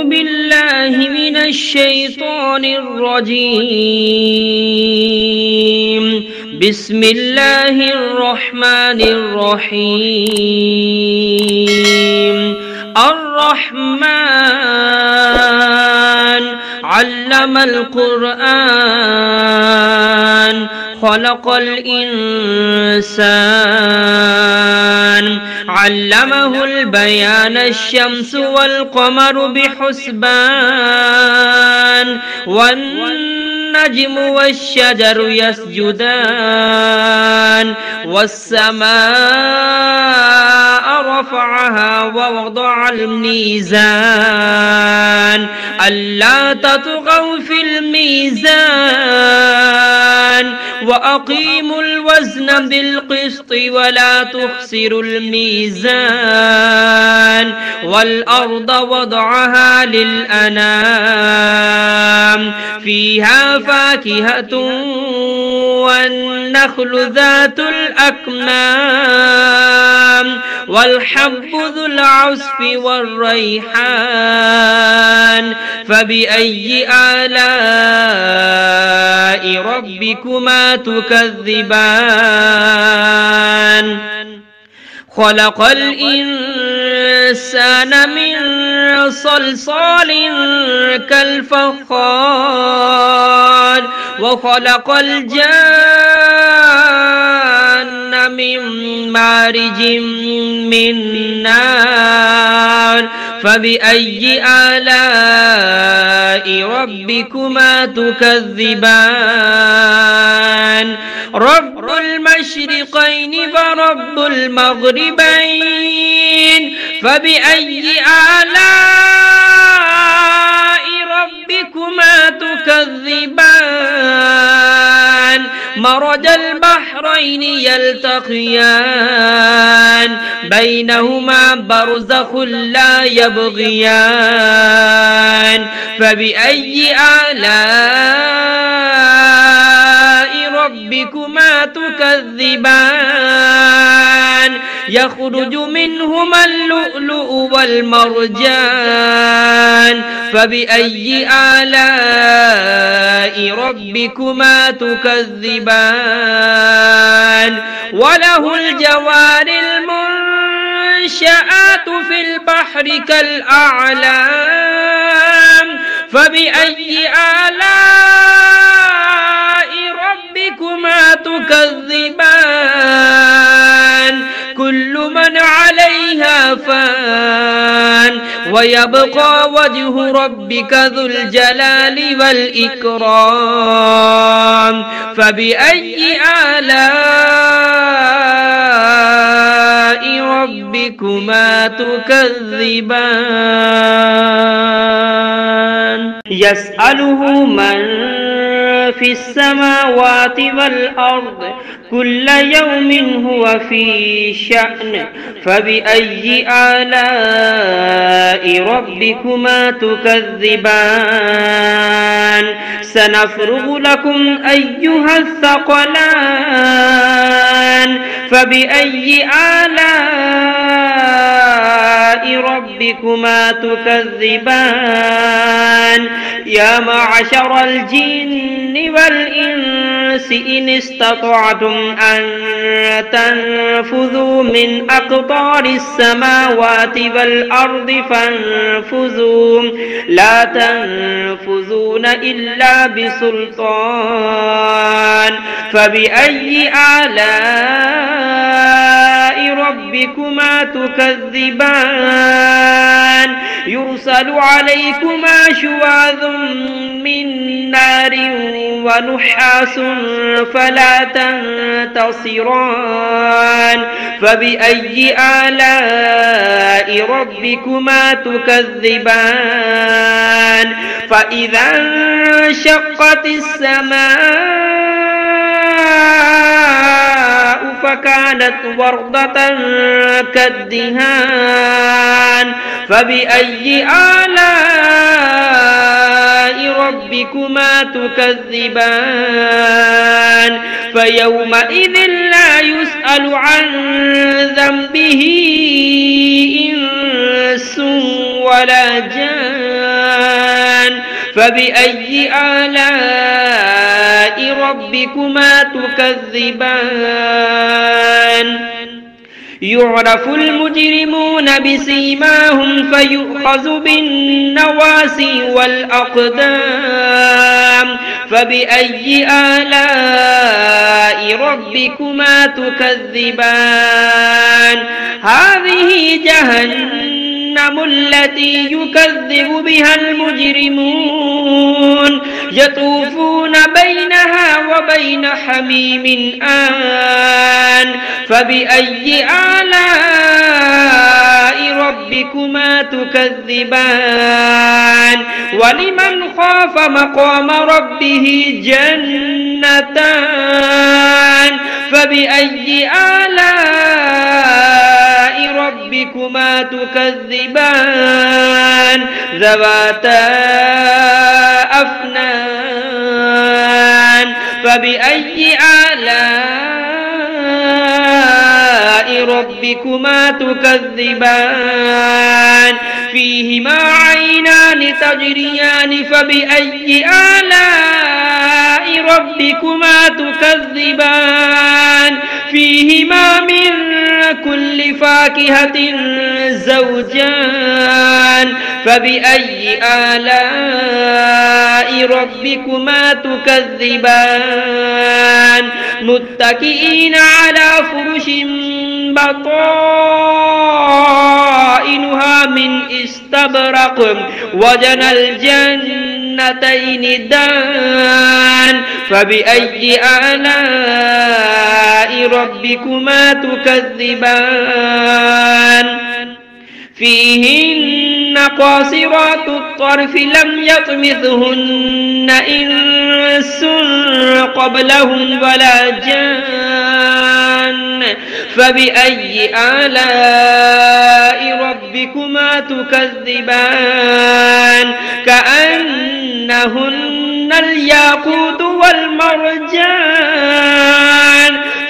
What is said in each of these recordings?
بالله من الشيطان الرجيم. بسم الله الرحمن الرحيم. الرحمن علم القرآن خلق الإنسان علمه البيان الشمس والقمر بحسبان والنجم والشجر يسجدان والسماء رفعها ووضع الميزان ألا تطغوا في الميزان وأقيموا الوزن بالقسط ولا تخسروا الميزان والأرض وضعها للأنام فيها فاكهة والنخل ذات الأكمام والحب ذو العصف والريحان فبأي آلاء ربكما تكذبان خلق الإنسان من صلصال كالفخار وخلق الجان من مارج من نار فبأي آلاء ربكما تكذبان رب المشرقين ورب المغربين فبأي آلاء ربكما تكذبان مرج البحرين يلتقيان بينهما برزخ لا يبغيان فبأي آلاء ربكما تكذبان يخرج منهما اللؤلؤ والمرجان فبأي آلاء ربكما تكذبان وله الجوار المنشآت في البحر كالأعلام فبأي آلاء ربكما تكذبان كل من عليها فان ويبقى وجه ربك ذو الجلال والإكرام فبأي آلاء ربكما تكذبان يسأله من في السماوات والأرض كل يوم هو في شأن فبأي آلاء ربكما تكذبان سنفرغ لكم أيها الثقلان فبأي آلاء ربكما تكذبان يا معشر الجن والإنس إن استطعتم أن تنفذوا من أقطار السماوات والأرض فانفذوا لا تنفذون إلا بسلطان فبأي آلاء ربكما تكذبان يرسل عليكما شواظ من نار ونحاس فلا تنتصران فبأي آلاء ربكما تكذبان فإذا انشقت السماء فكانت وردة كالدهان فبأي آلاء ربكما تكذبان فيومئذ لا يسأل عن ذنبه إنس ولا جان فبأي آلاء ربكما تكذبان يعرف المجرمون بسيماهم فيؤخذ بالنواسي والأقدام فبأي آلاء ربكما تكذبان هذه جهنم التي يكذب بها المجرمون يطوفون بينها وبين حميم آن فبأي آلاء ربكما تكذبان ولمن خاف مقام ربه جنتان فبأي آلاء ربكما تكذبان ذواتا أفنان فبأي آلاء ربكما تكذبان فيهما عينان تجريان فبأي آلاء ربكما تكذبان فيهما من كل فاكهة زوجان فبأي آلاء ربكما تكذبان متكئين على فرش بطائنها من استبرق وجنى الجنتين دان فبأي آلاء ربكما تكذبان فيهن قاصرات الطرف لم يطمثهن إنس قبلهم ولا جان فبأي آلاء ربكما تكذبان كأنهن الياقوت والمرجان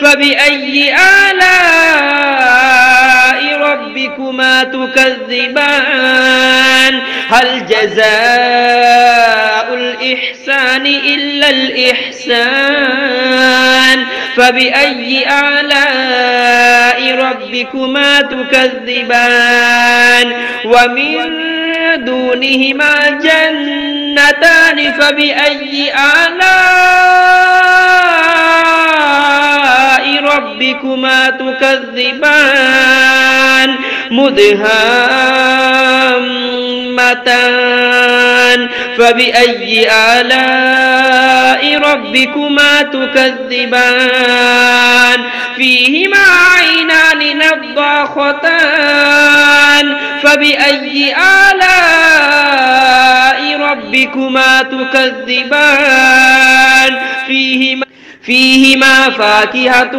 فبأي آلاء ربكما تكذبان هل جزاء الإحسان إلا الإحسان فبأي آلاء ربكما تكذبان ومن دونهما جنتان فبأي آلاء ربكما تكذبان مدهامتان فبأي آلاء ربكما تكذبان فيهما عينان نضاختان فبأي آلاء ربكما تكذبان فيهما فاكهة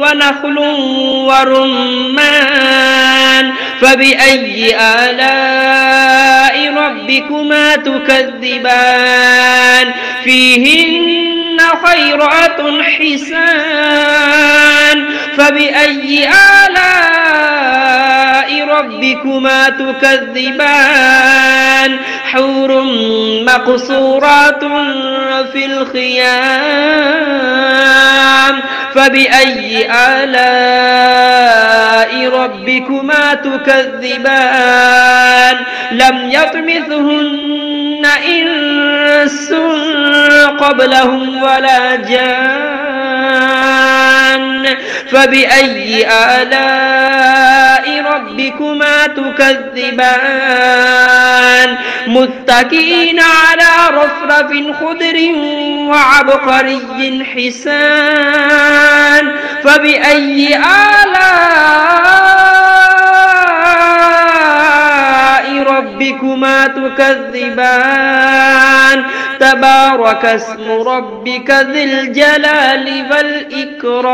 ونخل ورمان فبأي آلاء ربكما تكذبان فيهن خيرات حسان فبأي آلاء ربكما تكذبان حور مقصورات في الخيام فبأي آلاء ربكما تكذبان لم يطمثهن إنس قبلهم ولا جان فبأي آلاء ربكما تكذبان متكئين على رفرف خضر وعبقري حسان فبأي آلاء ربكما تكذبان تبارك اسم ربك ذي الجلال والإكرام.